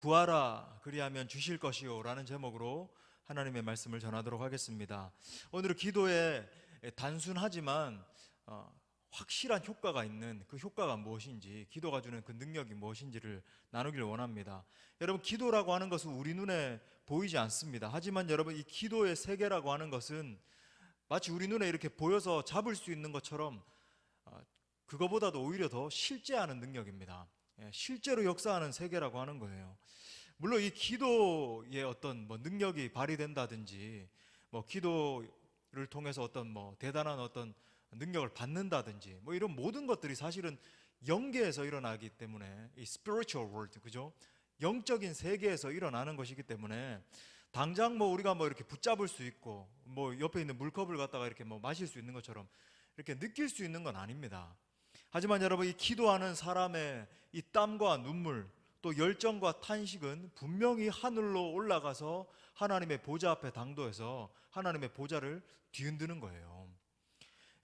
구하라 그리하면 주실 것이요 라는 제목으로 하나님의 말씀을 전하도록 하겠습니다. 오늘은 기도에 단순하지만 확실한 효과가 있는 그 효과가 무엇인지, 기도가 주는 그 능력이 무엇인지를 나누기를 원합니다. 여러분, 기도라고 하는 것은 우리 눈에 보이지 않습니다. 하지만 여러분, 이 기도의 세계라고 하는 것은 마치 우리 눈에 이렇게 보여서 잡을 수 있는 것처럼 그거보다도 오히려 더 실제하는 능력입니다. 실제로 역사하는 세계라고 하는 거예요. 물론 이 기도의 어떤 능력이 발휘된다든지, 기도를 통해서 어떤 대단한 어떤 능력을 받는다든지, 이런 모든 것들이 사실은 영계에서 일어나기 때문에, 이 spiritual world, 그죠? 영적인 세계에서 일어나는 것이기 때문에 당장 우리가 이렇게 붙잡을 수 있고, 옆에 있는 물컵을 갖다가 이렇게 마실 수 있는 것처럼 이렇게 느낄 수 있는 건 아닙니다. 하지만 여러분, 이 기도하는 사람의 이 땀과 눈물, 또 열정과 탄식은 분명히 하늘로 올라가서 하나님의 보좌 앞에 당도해서 하나님의 보좌를 뒤흔드는 거예요.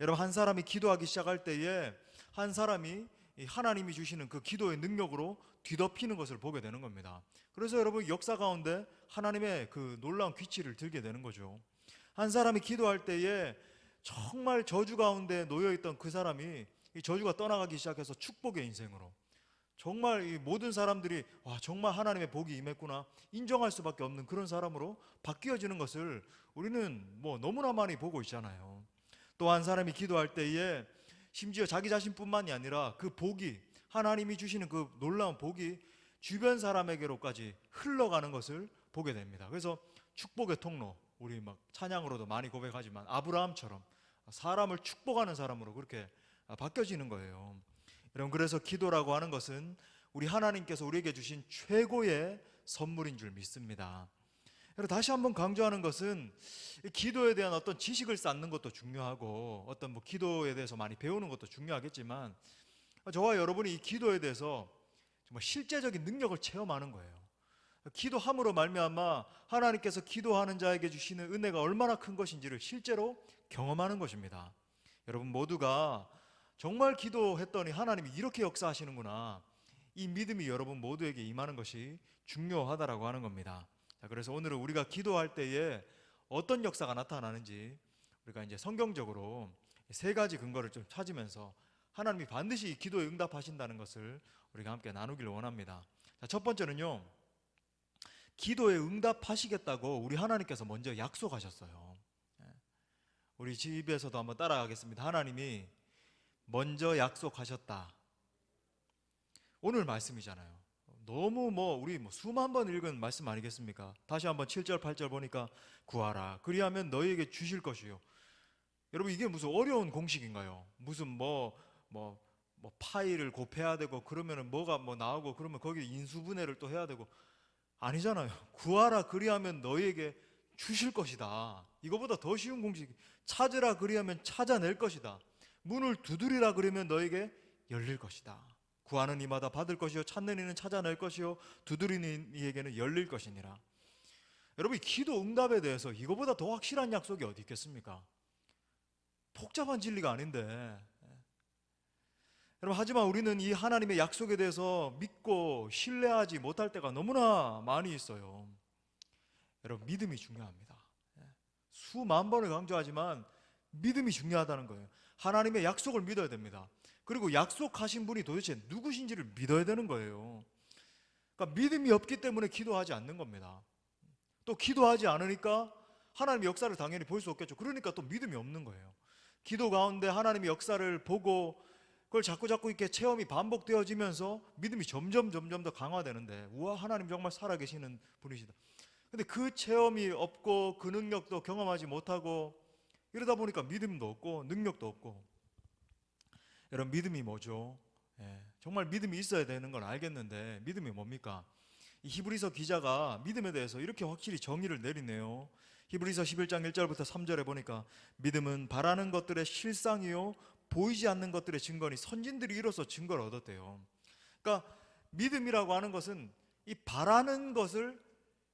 여러분, 한 사람이 기도하기 시작할 때에 한 사람이 하나님이 주시는 그 기도의 능력으로 뒤덮이는 것을 보게 되는 겁니다. 그래서 여러분, 역사 가운데 하나님의 그 놀라운 귀치를 들게 되는 거죠. 한 사람이 기도할 때에 정말 저주 가운데 놓여있던 그 사람이 이 저주가 떠나가기 시작해서 축복의 인생으로, 정말 이 모든 사람들이 와, 정말 하나님의 복이 임했구나 인정할 수밖에 없는 그런 사람으로 바뀌어지는 것을 우리는 너무나 많이 보고 있잖아요. 또 한 사람이 기도할 때에 심지어 자기 자신뿐만이 아니라 그 복이, 하나님이 주시는 그 놀라운 복이 주변 사람에게로까지 흘러가는 것을 보게 됩니다. 그래서 축복의 통로, 우리 찬양으로도 많이 고백하지만 아브라함처럼 사람을 축복하는 사람으로 그렇게 바뀌어지는 거예요. 여러분, 그래서 기도라고 하는 것은 우리 하나님께서 우리에게 주신 최고의 선물인 줄 믿습니다. 여러분, 다시 한번 강조하는 것은 기도에 대한 어떤 지식을 쌓는 것도 중요하고 어떤 기도에 대해서 많이 배우는 것도 중요하겠지만, 저와 여러분이 이 기도에 대해서 정말 실제적인 능력을 체험하는 거예요. 기도함으로 말미암아 하나님께서 기도하는 자에게 주시는 은혜가 얼마나 큰 것인지를 실제로 경험하는 것입니다. 여러분 모두가 정말 기도했더니 하나님이 이렇게 역사하시는구나, 이 믿음이 여러분 모두에게 임하는 것이 중요하다라고 하는 겁니다. 자, 그래서 오늘은 우리가 기도할 때에 어떤 역사가 나타나는지 우리가 이제 성경적으로 세 가지 근거를 좀 찾으면서 하나님이 반드시 이 기도에 응답하신다는 것을 우리가 함께 나누기를 원합니다. 자, 첫 번째는요, 기도에 응답하시겠다고 우리 하나님께서 먼저 약속하셨어요. 우리 집에서도 한번 따라가겠습니다. 하나님이 먼저 약속하셨다. 오늘 말씀이잖아요. 너무 우리 수만 번 읽은 말씀 아니겠습니까? 다시 한번 7절 8절 보니까 구하라 그리하면 너희에게 주실 것이요. 여러분, 이게 무슨 어려운 공식인가요? 무슨 파이를 곱해야 되고 그러면은 뭐가 나오고 그러면 거기 인수분해를 또 해야 되고, 아니잖아요. 구하라 그리하면 너희에게 주실 것이다. 이거보다 더 쉬운 공식. 찾으라 그리하면 찾아낼 것이다. 문을 두드리라 그러면 너에게 열릴 것이다. 구하는 이마다 받을 것이요 찾는 이는 찾아낼 것이요 두드리는 이에게는 열릴 것이니라. 여러분, 이 기도 응답에 대해서 이거보다 더 확실한 약속이 어디 있겠습니까? 복잡한 진리가 아닌데. 여러분, 하지만 우리는 이 하나님의 약속에 대해서 믿고 신뢰하지 못할 때가 너무나 많이 있어요. 여러분, 믿음이 중요합니다. 수만 번을 강조하지만 믿음이 중요하다는 거예요. 하나님의 약속을 믿어야 됩니다. 그리고 약속하신 분이 도대체 누구신지를 믿어야 되는 거예요. 그러니까 믿음이 없기 때문에 기도하지 않는 겁니다. 또 기도하지 않으니까 하나님의 역사를 당연히 볼 수 없겠죠. 그러니까 또 믿음이 없는 거예요. 기도 가운데 하나님의 역사를 보고 그걸 자꾸 이렇게 체험이 반복되어지면서 믿음이 점점 더 강화되는데, 우와, 하나님 정말 살아계시는 분이시다. 근데 그 체험이 없고 그 능력도 경험하지 못하고 이러다 보니까 믿음도 없고 능력도 없고. 여러분, 믿음이 뭐죠? 정말 믿음이 있어야 되는 건 알겠는데 믿음이 뭡니까? 이 히브리서 기자가 믿음에 대해서 이렇게 확실히 정의를 내리네요. 히브리서 11장 1절부터 3절에 보니까 믿음은 바라는 것들의 실상이요 보이지 않는 것들의 증거니 선진들이 이로써 증거를 얻었대요. 그러니까 믿음이라고 하는 것은 이 바라는 것을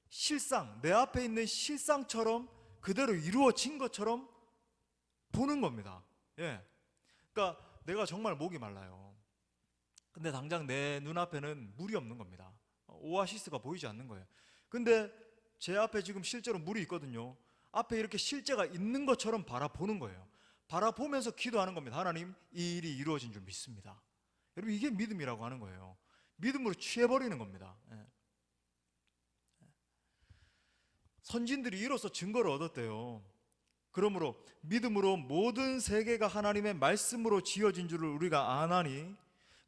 실상, 내 앞에 있는 실상처럼 그대로 이루어진 것처럼 보는 겁니다. 그러니까 내가 정말 목이 말라요. 근데 당장 내 눈앞에는 물이 없는 겁니다. 오아시스가 보이지 않는 거예요. 근데 제 앞에 지금 실제로 물이 있거든요. 앞에 이렇게 실제가 있는 것처럼 바라보는 거예요. 바라보면서 기도하는 겁니다. 하나님, 이 일이 이루어진 줄 믿습니다. 여러분, 이게 믿음이라고 하는 거예요. 믿음으로 취해버리는 겁니다. 선진들이 이로써 증거를 얻었대요. 그러므로 믿음으로 모든 세계가 하나님의 말씀으로 지어진 줄을 우리가 아나니,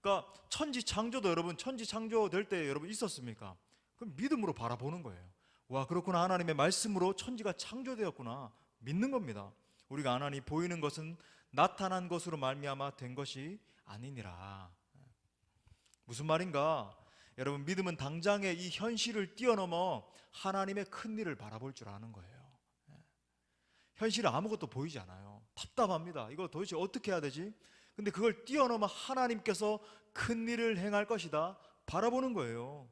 그러니까 천지 창조도 여러분, 천지 창조될 때 여러분 있었습니까? 그럼 믿음으로 바라보는 거예요. 와, 그렇구나. 하나님의 말씀으로 천지가 창조되었구나. 믿는 겁니다. 우리가 아나니 보이는 것은 나타난 것으로 말미암아 된 것이 아니니라. 무슨 말인가? 여러분, 믿음은 당장의 이 현실을 뛰어넘어 하나님의 큰 일을 바라볼 줄 아는 거예요. 현실은 아무것도 보이지 않아요. 답답합니다. 이거 도대체 어떻게 해야 되지? 근데 그걸 뛰어넘어 하나님께서 큰 일을 행할 것이다 바라보는 거예요.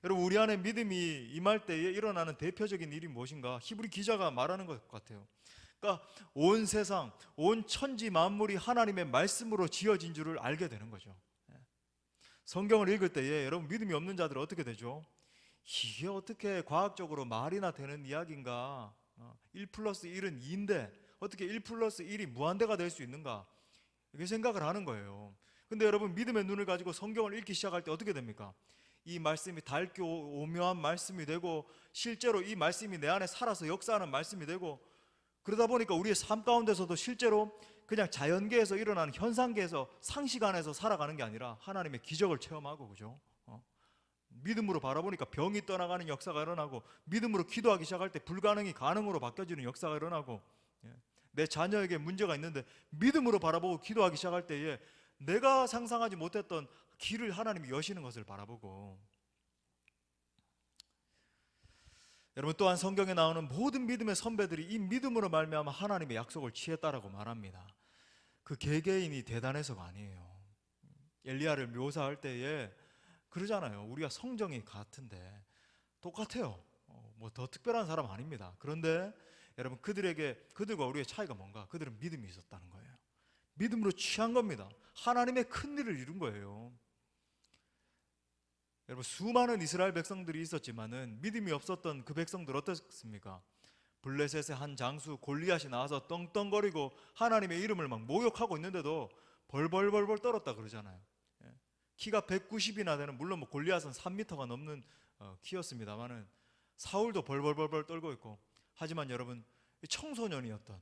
여러분, 우리 안에 믿음이 임할 때에 일어나는 대표적인 일이 무엇인가? 히브리 기자가 말하는 것 같아요. 그러니까 온 세상, 온 천지 만물이 하나님의 말씀으로 지어진 줄을 알게 되는 거죠. 성경을 읽을 때에 여러분, 믿음이 없는 자들은 어떻게 되죠? 이게 어떻게 과학적으로 말이나 되는 이야기인가? 1 플러스 1은 2인데 어떻게 1 플러스 1이 무한대가 될 수 있는가? 이렇게 생각을 하는 거예요. 근데 여러분, 믿음의 눈을 가지고 성경을 읽기 시작할 때 어떻게 됩니까? 이 말씀이 달교 오묘한 말씀이 되고, 실제로 이 말씀이 내 안에 살아서 역사하는 말씀이 되고, 그러다 보니까 우리의 삶 가운데서도 실제로 그냥 자연계에서 일어나는 현상계에서 상식 안에서 살아가는 게 아니라 하나님의 기적을 체험하고, 그죠? 믿음으로 바라보니까 병이 떠나가는 역사가 일어나고, 믿음으로 기도하기 시작할 때 불가능이 가능으로 바뀌어지는 역사가 일어나고, 내 자녀에게 문제가 있는데 믿음으로 바라보고 기도하기 시작할 때에 내가 상상하지 못했던 길을 하나님이 여시는 것을 바라보고, 여러분, 또한 성경에 나오는 모든 믿음의 선배들이 이 믿음으로 말미암아 하나님의 약속을 취했다라고 말합니다. 그 개개인이 대단해서가 아니에요. 엘리야를 묘사할 때에 그러잖아요. 우리가 성정이 같은데 똑같아요. 뭐 더 특별한 사람 아닙니다. 그런데 여러분, 그들과 우리의 차이가 뭔가? 그들은 믿음이 있었다는 거예요. 믿음으로 취한 겁니다. 하나님의 큰 일을 이룬 거예요. 여러분, 수많은 이스라엘 백성들이 있었지만은 믿음이 없었던 그 백성들 어떻습니까? 블레셋의 한 장수 골리앗이 나와서 떵떵거리고 하나님의 이름을 막 모욕하고 있는데도 벌벌벌벌 떨었다 그러잖아요. 키가 190이나 되는, 물론 뭐 골리앗은 3m가 넘는 키였습니다만은 사울도 벌벌벌벌 떨고 있고. 하지만 여러분, 청소년이었던,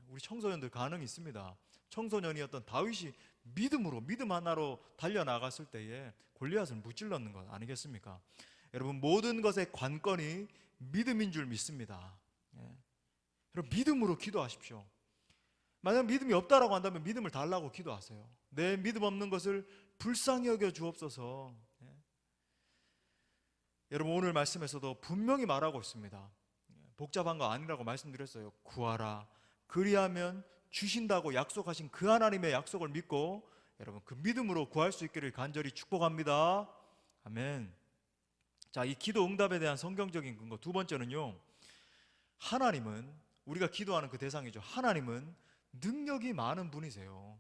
우리 청소년들 가능이 있습니다. 청소년이었던 다윗이 믿음으로, 믿음 하나로 달려나갔을 때에 골리앗을 무찔렀는 것 아니겠습니까? 여러분, 모든 것의 관건이 믿음인 줄 믿습니다. 여러분, 믿음으로 기도하십시오. 만약 믿음이 없다라고 한다면 믿음을 달라고 기도하세요. 내 믿음 없는 것을 불쌍히 여겨 주옵소서. 여러분, 오늘 말씀에서도 분명히 말하고 있습니다. 복잡한 거 아니라고 말씀드렸어요. 구하라, 그리하면 주신다고 약속하신 그 하나님의 약속을 믿고 여러분, 그 믿음으로 구할 수 있기를 간절히 축복합니다. 아멘. 자, 이 기도 응답에 대한 성경적인 근거 두 번째는요, 하나님은, 우리가 기도하는 그 대상이죠. 하나님은 능력이 많은 분이세요.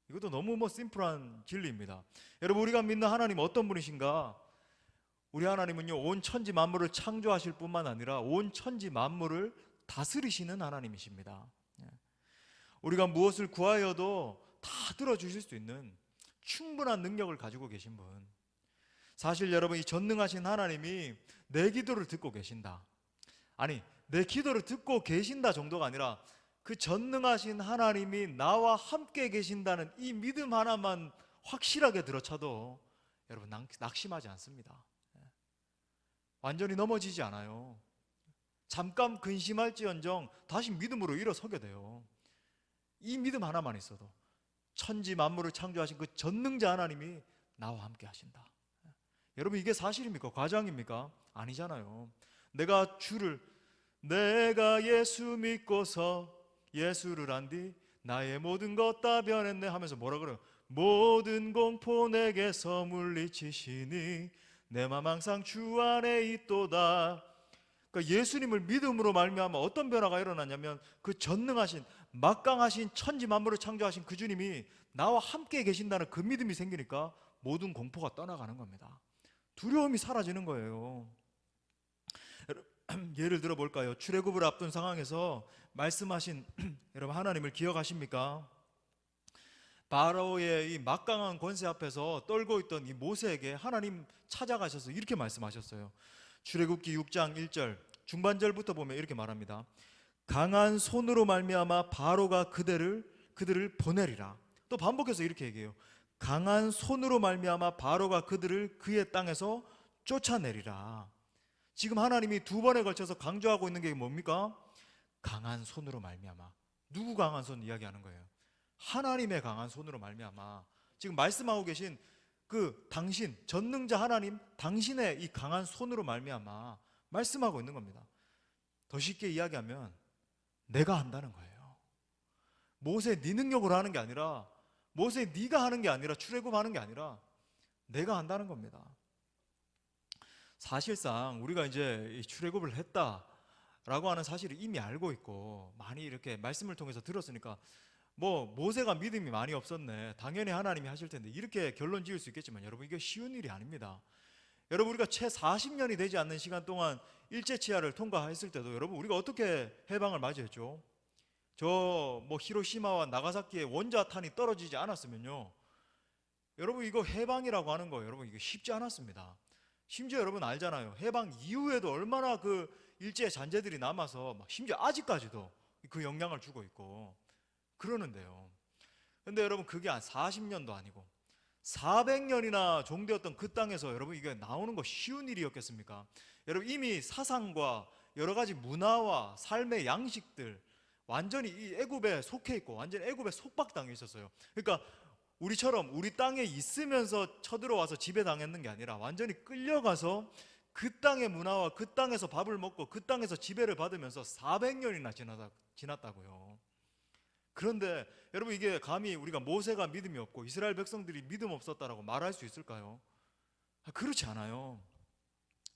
이것도 너무 심플한 진리입니다. 여러분, 우리가 믿는 하나님 어떤 분이신가? 우리 하나님은요, 온 천지 만물을 창조하실 뿐만 아니라 온 천지 만물을 다스리시는 하나님이십니다. 우리가 무엇을 구하여도 다 들어주실 수 있는 충분한 능력을 가지고 계신 분. 사실 여러분, 이 전능하신 하나님이 내 기도를 듣고 계신다, 아니, 내 기도를 듣고 계신다 정도가 아니라 그 전능하신 하나님이 나와 함께 계신다는 이 믿음 하나만 확실하게 들어차도 여러분, 낙심하지 않습니다. 완전히 넘어지지 않아요. 잠깐 근심할지언정 다시 믿음으로 일어서게 돼요. 이 믿음 하나만 있어도 천지 만물을 창조하신 그 전능자 하나님이 나와 함께 하신다. 여러분, 이게 사실입니까? 과장입니까? 아니잖아요. 내가 예수 믿고서 예수를 안 뒤 나의 모든 것 다 변했네 하면서 뭐라 그래요? 모든 공포 내게서 물리치시니 내 맘 항상 주 안에 있도다. 그러니까 예수님을 믿음으로 말미암아 어떤 변화가 일어나냐면, 그 전능하신, 막강하신 천지 만물을 창조하신 그 주님이 나와 함께 계신다는 그 믿음이 생기니까 모든 공포가 떠나가는 겁니다. 두려움이 사라지는 거예요. 예를 들어 볼까요? 출애굽을 앞둔 상황에서 말씀하신 여러분 하나님을 기억하십니까? 바로의 이 막강한 권세 앞에서 떨고 있던 이 모세에게 하나님 찾아가셔서 이렇게 말씀하셨어요. 출애굽기 6장 1절 중반절부터 보면 이렇게 말합니다. 강한 손으로 말미암아 바로가 그들을 보내리라. 또 반복해서 이렇게 얘기해요. 강한 손으로 말미암아 바로가 그들을 그의 땅에서 쫓아내리라. 지금 하나님이 두 번에 걸쳐서 강조하고 있는 게 뭡니까? 강한 손으로 말미암아. 누구 강한 손 이야기하는 거예요? 하나님의 강한 손으로 말미암아. 지금 말씀하고 계신 그 당신 전능자 하나님 당신의 이 강한 손으로 말미암아 말씀하고 있는 겁니다. 더 쉽게 이야기하면 내가 한다는 거예요. 모세 네 능력으로 하는 게 아니라, 모세 네가 하는 게 아니라, 출애굽하는 게 아니라 내가 한다는 겁니다. 사실상 우리가 이제 출애굽을 했다라고 하는 사실을 이미 알고 있고 많이 이렇게 말씀을 통해서 들었으니까 뭐 모세가 믿음이 많이 없었네, 당연히 하나님이 하실 텐데, 이렇게 결론 지을 수 있겠지만 여러분, 이게 쉬운 일이 아닙니다. 여러분, 우리가 채 40년이 되지 않는 시간 동안 일제치하를 통과했을 때도 여러분 우리가 어떻게 해방을 맞이했죠? 저 뭐 히로시마와 나가사키에 원자탄이 떨어지지 않았으면요, 여러분 이거 해방이라고 하는 거예요. 여러분 이게 쉽지 않았습니다. 심지어 여러분 알잖아요. 해방 이후에도 얼마나 그 일제 잔재들이 남아서 막 심지어 아직까지도 그 영향을 주고 있고 그러는데요. 근데 여러분 그게 한 40년도 아니고 400년이나 종되었던 그 땅에서 여러분 이게 나오는 거 쉬운 일이었겠습니까? 여러분 이미 사상과 여러 가지 문화와 삶의 양식들 완전히 이 애굽에 속해 있고 완전히 애굽에 속박당해 있었어요. 그러니까 우리처럼 우리 땅에 있으면서 쳐들어와서 지배당했는 게 아니라 완전히 끌려가서 그 땅의 문화와 그 땅에서 밥을 먹고 그 땅에서 지배를 받으면서 400년이나 지났다고요. 그런데 여러분 이게 감히 우리가 모세가 믿음이 없고 이스라엘 백성들이 믿음 없었다라고 말할 수 있을까요? 그렇지 않아요.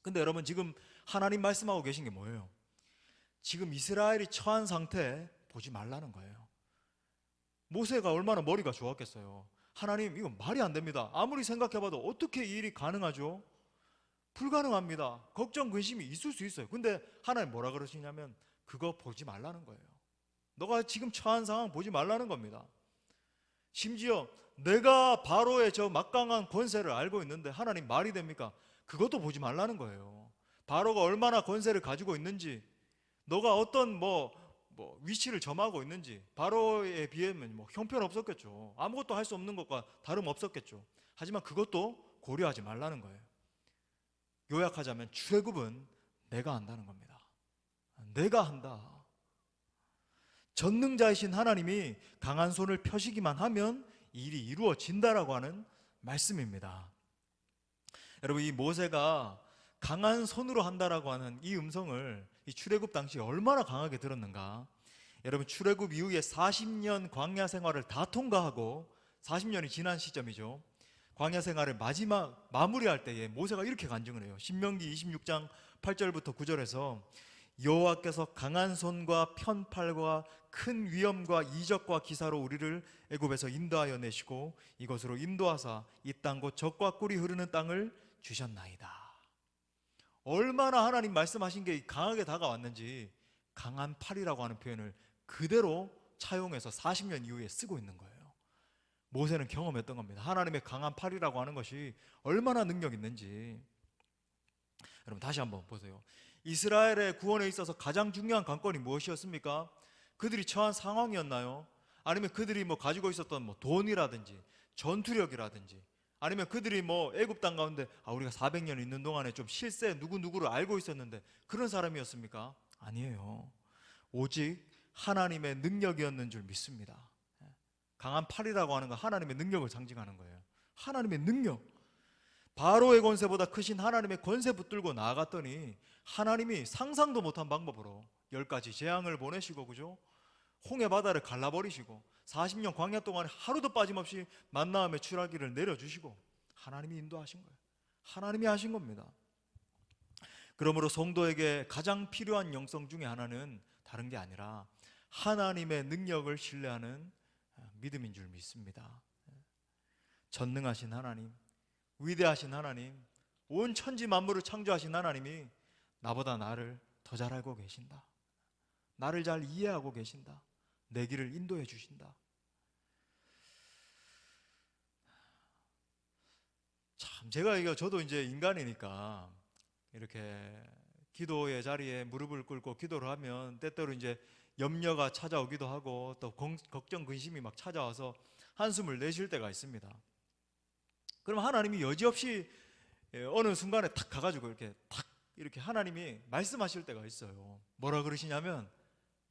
근데 여러분 지금 하나님 말씀하고 계신 게 뭐예요? 지금 이스라엘이 처한 상태 보지 말라는 거예요. 모세가 얼마나 머리가 좋았겠어요. 하나님 이거 말이 안 됩니다. 아무리 생각해봐도 어떻게 이 일이 가능하죠? 불가능합니다. 걱정 근심이 있을 수 있어요. 근데 하나님 뭐라 그러시냐면 그거 보지 말라는 거예요. 너가 지금 처한 상황 보지 말라는 겁니다. 심지어 내가 바로의 저 막강한 권세를 알고 있는데 하나님 말이 됩니까? 그것도 보지 말라는 거예요. 바로가 얼마나 권세를 가지고 있는지, 너가 어떤 위치를 점하고 있는지, 바로에 비하면 형편없었겠죠. 아무것도 할 수 없는 것과 다름없었겠죠. 하지만 그것도 고려하지 말라는 거예요. 요약하자면 출애굽은 내가 한다는 겁니다. 내가 한다. 전능자이신 하나님이 강한 손을 펴시기만 하면 일이 이루어진다라고 하는 말씀입니다. 여러분 이 모세가 강한 손으로 한다라고 하는 이 음성을 이 출애굽 당시 얼마나 강하게 들었는가. 여러분 출애굽 이후에 40년 광야 생활을 다 통과하고 40년이 지난 시점이죠. 광야 생활을 마무리할 때에 모세가 이렇게 간증을 해요. 신명기 26장 8절부터 9절에서 여호와께서 강한 손과 편팔과 큰 위엄과 이적과 기사로 우리를 애굽에서 인도하여 내시고 이곳으로 인도하사 이 땅 곧 젖과 꿀이 흐르는 땅을 주셨나이다. 얼마나 하나님 말씀하신 게 강하게 다가왔는지 강한 팔이라고 하는 표현을 그대로 차용해서 40년 이후에 쓰고 있는 거예요. 모세는 경험했던 겁니다. 하나님의 강한 팔이라고 하는 것이 얼마나 능력 있는지. 여러분 다시 한번 보세요. 이스라엘의 구원에 있어서 가장 중요한 관건이 무엇이었습니까? 그들이 처한 상황이었나요? 아니면 그들이 가지고 있었던 돈이라든지 전투력이라든지, 아니면 그들이 애굽 땅 가운데 우리가 400년 있는 동안에 좀 실세 누구누구를 알고 있었는데 그런 사람이었습니까? 아니에요. 오직 하나님의 능력이었는 줄 믿습니다. 강한 팔이라고 하는 건 하나님의 능력을 상징하는 거예요. 하나님의 능력. 바로의 권세보다 크신 하나님의 권세 붙들고 나아갔더니 하나님이 상상도 못한 방법으로 10가지 재앙을 보내시고, 그죠? 홍해 바다를 갈라버리시고 40년 광야 동안 하루도 빠짐없이 만나음의 출하기를 내려주시고 하나님이 인도하신 거예요. 하나님이 하신 겁니다. 그러므로 성도에게 가장 필요한 영성 중에 하나는 다른 게 아니라 하나님의 능력을 신뢰하는 믿음인 줄 믿습니다. 전능하신 하나님, 위대하신 하나님, 온 천지 만물을 창조하신 하나님이 나보다 나를 더 잘 알고 계신다. 나를 잘 이해하고 계신다. 내 길을 인도해 주신다. 참 제가 저도 이제 인간이니까 이렇게 기도의 자리에 무릎을 꿇고 기도를 하면 때때로 이제 염려가 찾아오기도 하고 또 걱정 근심이 막 찾아와서 한숨을 내쉴 때가 있습니다. 그럼 하나님이 여지없이 어느 순간에 탁 가가지고 이렇게 하나님이 말씀하실 때가 있어요. 뭐라 그러시냐면,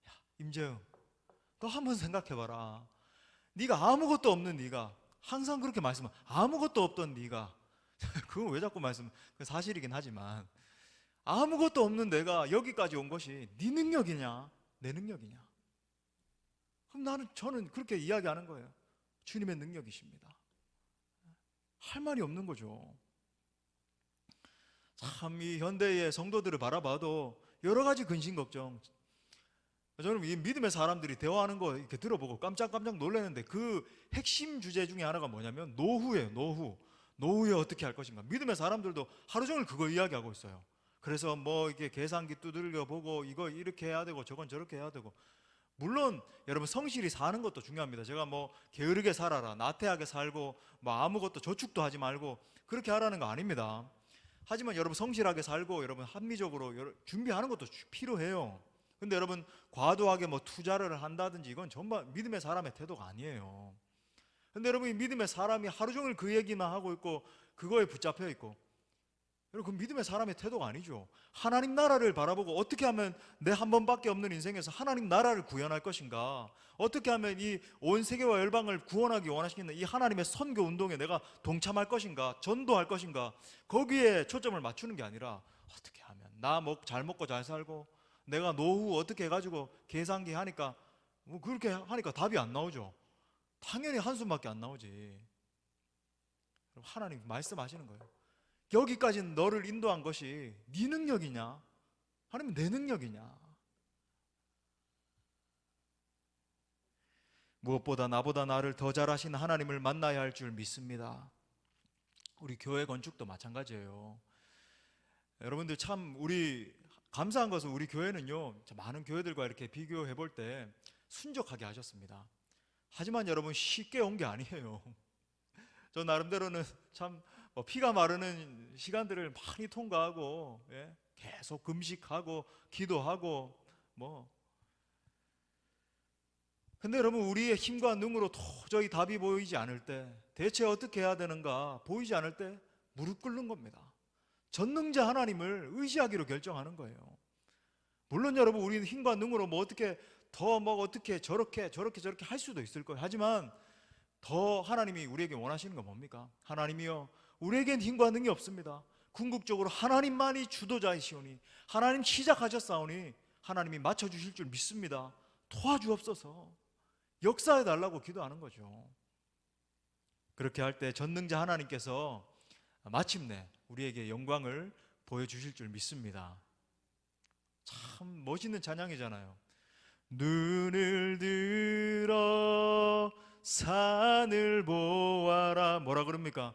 야, 임재영, 너 한번 생각해봐라. 네가 아무것도 없는 네가 항상 그렇게 말씀하. 아무것도 없던 네가 그건 왜 자꾸 말씀? 그 사실이긴 하지만 아무것도 없는 내가 여기까지 온 것이 네 능력이냐, 내 능력이냐? 그럼 저는 그렇게 이야기하는 거예요. 주님의 능력이십니다. 할 말이 없는 거죠. 참 이 현대의 성도들을 바라봐도 여러 가지 근심 걱정. 저는 이 믿음의 사람들이 대화하는 거 이렇게 들어보고 깜짝깜짝 놀라는데 그 핵심 주제 중에 하나가 뭐냐면 노후예요. 노후에 어떻게 할 것인가. 믿음의 사람들도 하루 종일 그거 이야기하고 있어요. 그래서 뭐 이렇게 계산기 두들겨 보고 이거 이렇게 해야 되고 저건 저렇게 해야 되고. 물론 여러분 성실히 사는 것도 중요합니다. 제가 뭐 게으르게 살아라, 나태하게 살고 뭐 아무것도 저축도 하지 말고 그렇게 하라는 거 아닙니다. 하지만 여러분 성실하게 살고 여러분 합리적으로 준비하는 것도 필요해요. 근데 여러분 과도하게 뭐 투자를 한다든지 이건 전부 믿음의 사람의 태도가 아니에요. 근데 여러분 이 믿음의 사람이 하루 종일 그 얘기만 하고 있고 그거에 붙잡혀 있고, 여러분 그 믿음의 사람의 태도가 아니죠. 하나님 나라를 바라보고 어떻게 하면 내 한 번밖에 없는 인생에서 하나님 나라를 구현할 것인가, 어떻게 하면 이 온 세계와 열방을 구원하기 원하시는 이 하나님의 선교 운동에 내가 동참할 것인가, 전도할 것인가, 거기에 초점을 맞추는 게 아니라 어떻게 하면 잘 먹고 잘 살고 내가 노후 어떻게 해가지고 계산기 하니까 뭐 그렇게 하니까 답이 안 나오죠. 당연히 한숨밖에 안 나오지. 하나님 말씀하시는 거예요. 여기까지 너를 인도한 것이 네 능력이냐, 아니면 내 능력이냐? 무엇보다 나보다 나를 더 잘하신 하나님을 만나야 할 줄 믿습니다. 우리 교회 건축도 마찬가지예요. 여러분들 참 우리 감사한 것은 우리 교회는요, 많은 교회들과 이렇게 비교해 볼 때 순적하게 하셨습니다. 하지만 여러분 쉽게 온 게 아니에요. 저 나름대로는 참 피가 마르는 시간들을 많이 통과하고, 예? 계속 금식하고 기도하고 근데 여러분 우리의 힘과 능으로 도저히 답이 보이지 않을 때, 대체 어떻게 해야 되는가 보이지 않을 때 무릎 꿇는 겁니다. 전능자 하나님을 의지하기로 결정하는 거예요. 물론 여러분 우리는 힘과 능으로 어떻게 어떻게 저렇게 할 수도 있을 거예요. 하지만 더 하나님이 우리에게 원하시는 건 뭡니까? 하나님이여, 우리에겐 힘과 능이 없습니다. 궁극적으로 하나님만이 주도자이시오니, 하나님 시작하셨사오니 하나님이 맞춰주실 줄 믿습니다. 도와주옵소서. 역사해 달라고 기도하는 거죠. 그렇게 할 때 전능자 하나님께서 마침내 우리에게 영광을 보여주실 줄 믿습니다. 참 멋있는 찬양이잖아요. 눈을 들어 산을 보아라. 뭐라 그럽니까?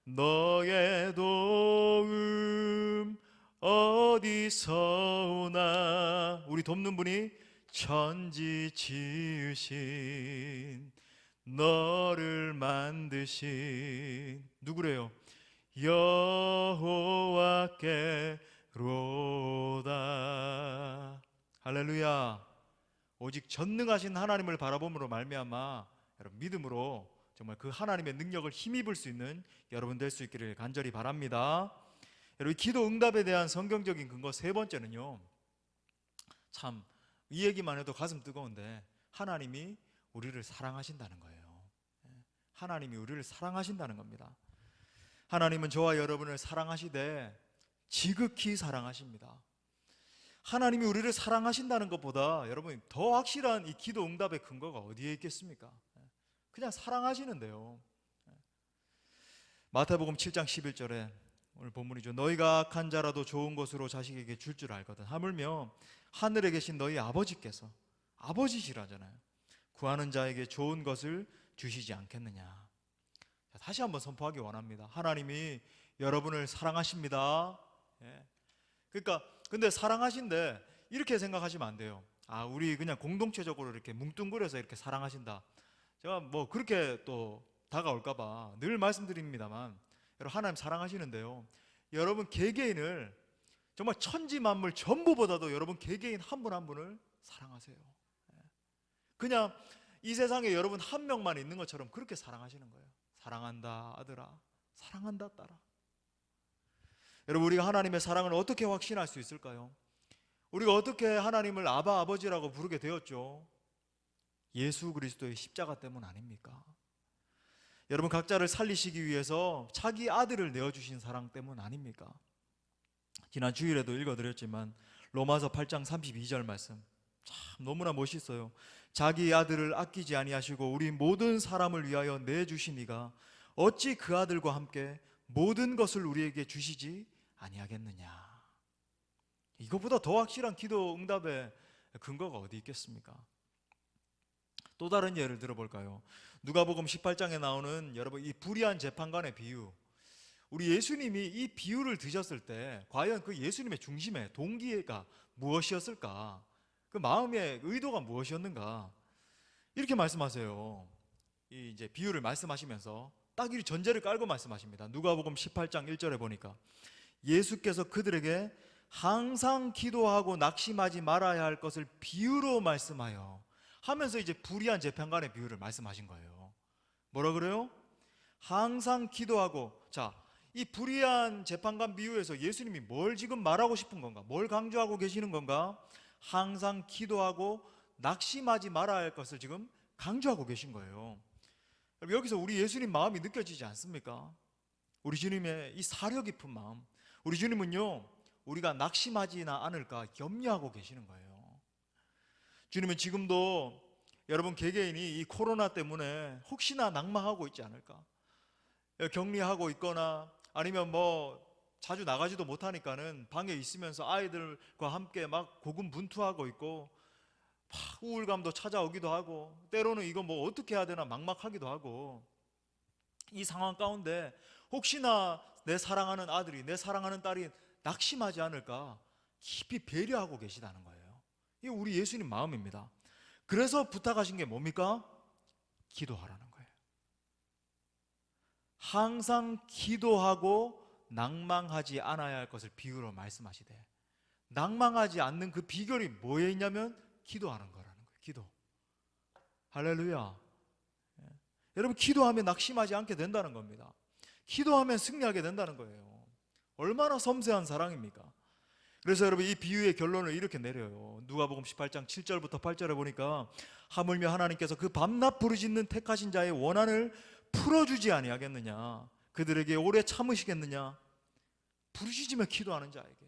너의 도움 어디서 오나. 우리 돕는 분이 천지 지으신 너를 만드신 누구래요? 여호와께로다. 할렐루야. 오직 전능하신 하나님을 바라봄으로 말미암아 여러분 믿음으로 정말 그 하나님의 능력을 힘입을 수 있는 여러분 될 수 있기를 간절히 바랍니다. 여러분 기도 응답에 대한 성경적인 근거 세 번째는요, 참 이 얘기만 해도 가슴 뜨거운데 하나님이 우리를 사랑하신다는 거예요. 하나님이 우리를 사랑하신다는 겁니다. 하나님은 저와 여러분을 사랑하시되 지극히 사랑하십니다. 하나님이 우리를 사랑하신다는 것보다 여러분 더 확실한 이 기도 응답의 근거가 어디에 있겠습니까? 그냥 사랑하시는데요. 마태복음 7장 11절에 오늘 본문이죠. 너희가 악한 자라도 좋은 것으로 자식에게 줄 줄 알거든. 하물며 하늘에 계신 너희 아버지께서, 아버지시라잖아요, 구하는 자에게 좋은 것을 주시지 않겠느냐. 다시 한번 선포하기 원합니다. 하나님이 여러분을 사랑하십니다. 예. 그러니까 근데 사랑하신데 이렇게 생각하시면 안 돼요. 아, 우리 그냥 공동체적으로 이렇게 뭉뚱그려서 이렇게 사랑하신다. 제가 뭐 그렇게 또 다가올까봐 늘 말씀드립니다만, 여러분 하나님 사랑하시는데요, 여러분 개개인을 정말 천지 만물 전부보다도 여러분 개개인 한 분 한 분을 사랑하세요. 그냥 이 세상에 여러분 한 명만 있는 것처럼 그렇게 사랑하시는 거예요. 사랑한다 아들아, 사랑한다 딸아. 여러분, 우리가 하나님의 사랑을 어떻게 확신할 수 있을까요? 우리가 어떻게 하나님을 아바 아버지라고 부르게 되었죠? 예수 그리스도의 십자가 때문 아닙니까? 여러분, 각자를 살리시기 위해서 자기 아들을 내어주신 사랑 때문 아닙니까? 지난 주일에도 읽어드렸지만 로마서 8장 32절 말씀 참 너무나 멋있어요. 자기 아들을 아끼지 아니하시고 우리 모든 사람을 위하여 내주시니가 어찌 그 아들과 함께 모든 것을 우리에게 주시지 아니하겠느냐. 이것보다 더 확실한 기도 응답의 근거가 어디 있겠습니까? 또 다른 예를 들어볼까요? 누가복음 18장에 나오는 여러분 이 불의한 재판관의 비유, 우리 예수님이 이 비유를 드셨을 때 과연 그 예수님의 중심에 동기가 무엇이었을까? 그 마음의 의도가 무엇이었는가? 이렇게 말씀하세요. 이 이제 비유를 말씀하시면서 딱 이 전제를 깔고 말씀하십니다. 누가복음 18장 1절에 보니까 예수께서 그들에게 항상 기도하고 낙심하지 말아야 할 것을 비유로 말씀하여 하면서 이제 불의한 재판관의 비유를 말씀하신 거예요. 뭐라 그래요? 항상 기도하고. 자, 이 불의한 재판관 비유에서 예수님이 뭘 지금 말하고 싶은 건가? 뭘 강조하고 계시는 건가? 항상 기도하고 낙심하지 말아야 할 것을 지금 강조하고 계신 거예요. 여기서 우리 예수님 마음이 느껴지지 않습니까? 우리 주님의 이 사려 깊은 마음, 우리 주님은요, 우리가 낙심하지나 않을까 염려하고 계시는 거예요. 주님은 지금도 여러분 개개인이 이 코로나 때문에 혹시나 낙망하고 있지 않을까, 격리하고 있거나 아니면 뭐 자주 나가지도 못하니까는 방에 있으면서 아이들과 함께 막 고군분투하고 있고 막 우울감도 찾아오기도 하고 때로는 이거 뭐 어떻게 해야 되나 막막하기도 하고, 이 상황 가운데 혹시나 내 사랑하는 아들이, 내 사랑하는 딸이 낙심하지 않을까 깊이 배려하고 계시다는 거예요. 이게 우리 예수님 마음입니다. 그래서 부탁하신 게 뭡니까? 기도하라는 거예요. 항상 기도하고 낭망하지 않아야 할 것을 비유로 말씀하시되, 낭망하지 않는 그 비결이 뭐에 있냐면 기도하는 거라는 거예요. 기도. 할렐루야. 여러분, 기도하면 낙심하지 않게 된다는 겁니다. 기도하면 승리하게 된다는 거예요. 얼마나 섬세한 사랑입니까? 그래서 여러분 이 비유의 결론을 이렇게 내려요. 누가복음 18장 7절부터 8절에 보니까 하물며 하나님께서 그 밤낮 부르짖는 택하신 자의 원한을 풀어주지 아니하겠느냐, 그들에게 오래 참으시겠느냐, 부르짖으며 기도하는 자에게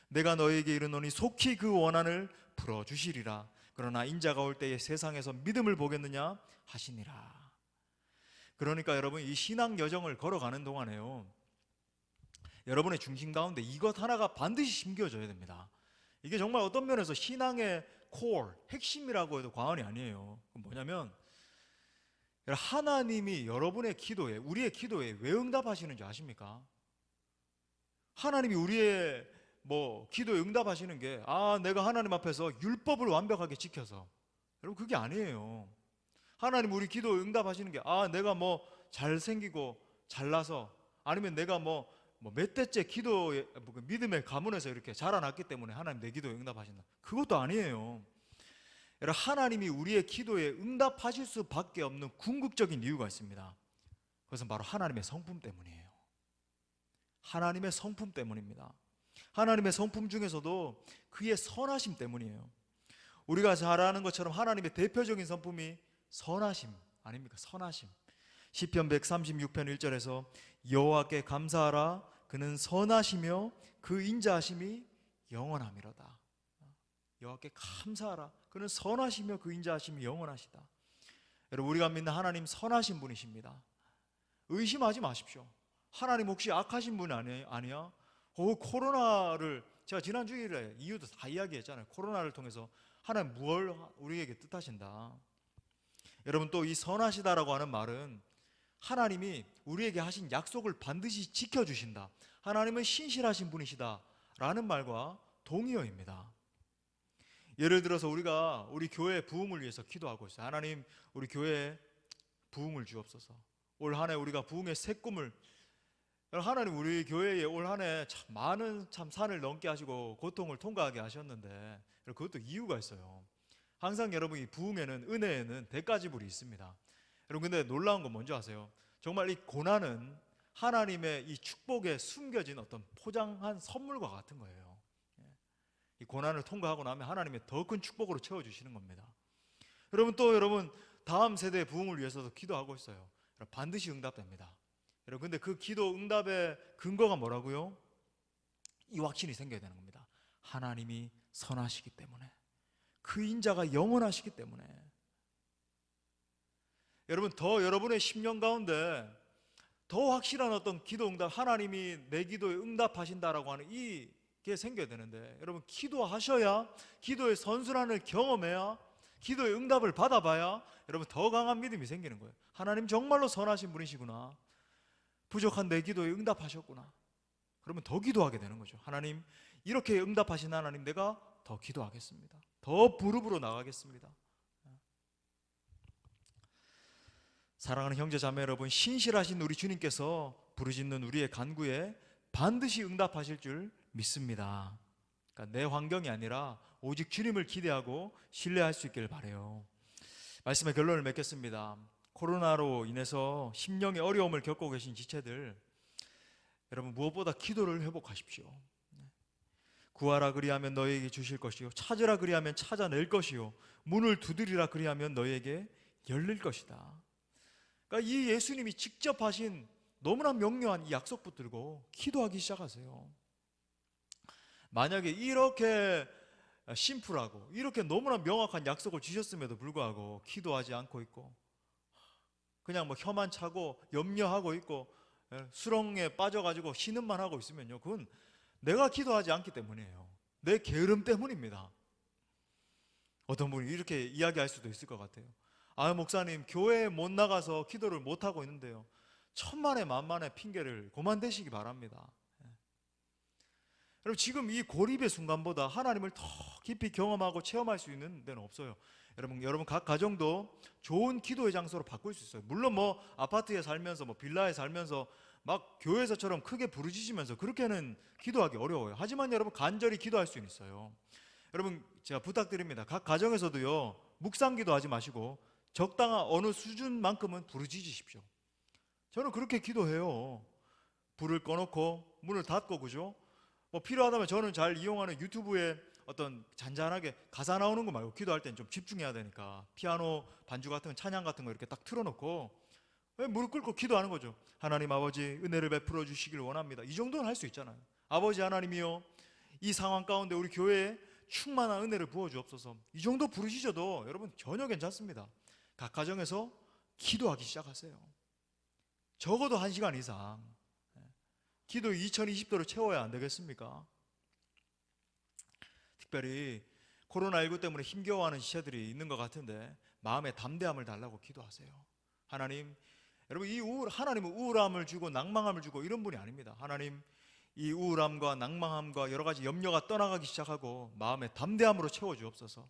내가 너에게 이르노니 속히 그 원한을 풀어주시리라. 그러나 인자가 올 때에 세상에서 믿음을 보겠느냐 하시니라. 그러니까 여러분 이 신앙 여정을 걸어가는 동안에요, 여러분의 중심 가운데 이것 하나가 반드시 심겨져야 됩니다. 이게 정말 어떤 면에서 신앙의 콜, 핵심이라고 해도 과언이 아니에요. 뭐냐면 하나님이 여러분의 기도에, 우리의 기도에 왜 응답하시는 줄 아십니까? 하나님이 우리의 기도에 응답하시는 게 내가 하나님 앞에서 율법을 완벽하게 지켜서, 여러분 그게 아니에요. 하나님 우리 기도에 응답하시는 게 내가 잘생기고 잘나서, 아니면 내가 몇 대째 기도의 믿음의 가문에서 이렇게 자라났기 때문에 하나님 내 기도에 응답하신다, 그것도 아니에요. 여러분, 하나님이 우리의 기도에 응답하실 수밖에 없는 궁극적인 이유가 있습니다. 그것은 바로 하나님의 성품 때문이에요. 하나님의 성품 때문입니다. 하나님의 성품 중에서도 그의 선하심 때문이에요. 우리가 잘 아는 것처럼 하나님의 대표적인 성품이 선하심 아닙니까? 선하심. 시편 136편 1절에서 여호와께 감사하라, 그는 선하시며 그 인자하심이 영원함이로다. 여호와께 감사하라, 그는 선하시며 그 인자하심이 영원하시다. 여러분, 우리가 믿는 하나님 선하신 분이십니다. 의심하지 마십시오. 하나님 혹시 악하신 분 아니야? 코로나를 제가 지난 주일에 이유도 다 이야기했잖아요. 코로나를 통해서 하나님 무엇을 우리에게 뜻하신다. 여러분, 또 이 선하시다라고 하는 말은 하나님이 우리에게 하신 약속을 반드시 지켜주신다. 하나님은 신실하신 분이시다 라는 말과 동의어입니다. 예를 들어서 우리가 우리 교회 부흥을 위해서 기도하고 있어요. 하나님, 우리 교회에 부흥을 주옵소서. 올 한 해 우리가 부흥의 새 꿈을, 하나님 우리 교회에 올 한 해 참 많은 산을 넘게 하시고 고통을 통과하게 하셨는데, 그것도 이유가 있어요. 항상 여러분, 이 부흥에는, 은혜에는 대가지불이 있습니다. 여러분, 근데 놀라운 건 뭔지 아세요? 정말 이 고난은 하나님의 이 축복에 숨겨진 어떤 포장한 선물과 같은 거예요. 이 고난을 통과하고 나면 하나님의 더 큰 축복으로 채워주시는 겁니다. 여러분, 다음 세대의 부흥을 위해서도 기도하고 있어요. 반드시 응답됩니다. 여러분, 근데 그 기도 응답의 근거가 뭐라고요? 이 확신이 생겨야 되는 겁니다. 하나님이 선하시기 때문에, 그 인자가 영원하시기 때문에. 여러분, 더 여러분의 심령 가운데 더 확실한 어떤 기도 응답, 하나님이 내 기도에 응답하신다라고 하는 이게 생겨야 되는데, 여러분, 기도하셔야, 기도의 선순환을 경험해야, 기도의 응답을 받아봐야 여러분 더 강한 믿음이 생기는 거예요. 하나님 정말로 선하신 분이시구나, 부족한 내 기도에 응답하셨구나. 그러면 더 기도하게 되는 거죠. 하나님, 이렇게 응답하신 하나님, 내가 더 기도하겠습니다. 더 무릎으로 나가겠습니다. 사랑하는 형제 자매 여러분, 신실하신 우리 주님께서 부르짖는 우리의 간구에 반드시 응답하실 줄 믿습니다. 그러니까 내 환경이 아니라 오직 주님을 기대하고 신뢰할 수 있기를 바라요. 말씀의 결론을 맺겠습니다. 코로나로 인해서 심령의 어려움을 겪고 계신 지체들, 여러분, 무엇보다 기도를 회복하십시오. 구하라 그리하면 너희에게 주실 것이요, 찾으라 그리하면 찾아낼 것이요, 문을 두드리라 그리하면 너희에게 열릴 것이다. 그러니까 이 예수님이 직접 하신 너무나 명료한 이 약속 붙들고 기도하기 시작하세요. 만약에 이렇게 심플하고 이렇게 너무나 명확한 약속을 주셨음에도 불구하고 기도하지 않고 있고, 그냥 뭐 혀만 차고 염려하고 있고 수렁에 빠져가지고 신음만 하고 있으면요, 그건 내가 기도하지 않기 때문이에요. 내 게으름 때문입니다. 어떤 분이 이렇게 이야기할 수도 있을 것 같아요. 아, 목사님, 교회에 못 나가서 기도를 못 하고 있는데요, 천만에 만만에 핑계를 그만 대시기 바랍니다. 여러분, 지금 이 고립의 순간보다 하나님을 더 깊이 경험하고 체험할 수 있는 데는 없어요. 여러분 각 가정도 좋은 기도의 장소로 바꿀 수 있어요. 물론 뭐 아파트에 살면서 뭐 빌라에 살면서 막 교회에서처럼 크게 부르짖으면서 그렇게는 기도하기 어려워요. 하지만 여러분, 간절히 기도할 수는 있어요. 여러분, 제가 부탁드립니다. 각 가정에서도요, 묵상 기도하지 마시고 적당한 어느 수준만큼은 부르짖으십시오. 저는 그렇게 기도해요. 불을 꺼놓고 문을 닫고, 그죠? 뭐 필요하다면 저는 잘 이용하는 유튜브에 어떤 잔잔하게 가사 나오는 거 말고, 기도할 땐 좀 집중해야 되니까 피아노 반주 같은 거, 찬양 같은 거 이렇게 딱 틀어놓고 무릎 꿇고 기도하는 거죠. 하나님 아버지, 은혜를 베풀어 주시길 원합니다. 이 정도는 할 수 있잖아요. 아버지 하나님이요, 이 상황 가운데 우리 교회에 충만한 은혜를 부어 주옵소서. 이 정도 부르시셔도 여러분 전혀 괜찮습니다. 각 가정에서 기도하기 시작하세요. 적어도 1시간 이상 기도 2020도를 채워야 안 되겠습니까? 특별히 코로나19 때문에 힘겨워하는 지체들이 있는 것 같은데 마음의 담대함을 달라고 기도하세요. 하나님, 여러분, 하나님은 우울함을 주고 낭망함을 주고 이런 분이 아닙니다. 하나님, 이 우울함과 낭망함과 여러 가지 염려가 떠나가기 시작하고 마음의 담대함으로 채워주옵소서.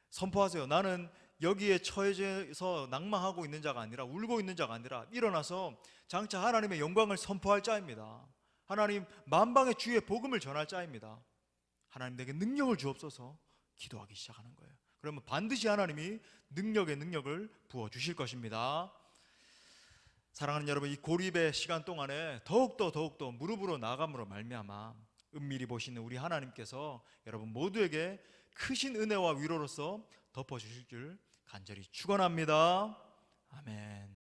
선포하세요. 나는 여기에 처해져서 낭망하고 있는 자가 아니라, 울고 있는 자가 아니라 일어나서 장차 하나님의 영광을 선포할 자입니다. 하나님, 만방의 주의 복음을 전할 자입니다. 하나님, 내게 능력을 주옵소서. 기도하기 시작하는 거예요. 그러면 반드시 하나님이 능력의 능력을 부어주실 것입니다. 사랑하는 여러분, 이 고립의 시간 동안에 더욱더 무릎으로 나아감으로 말미암아 은밀히 보시는 우리 하나님께서 여러분 모두에게 크신 은혜와 위로로서 덮어주실 줄 간절히 축원합니다. 아멘.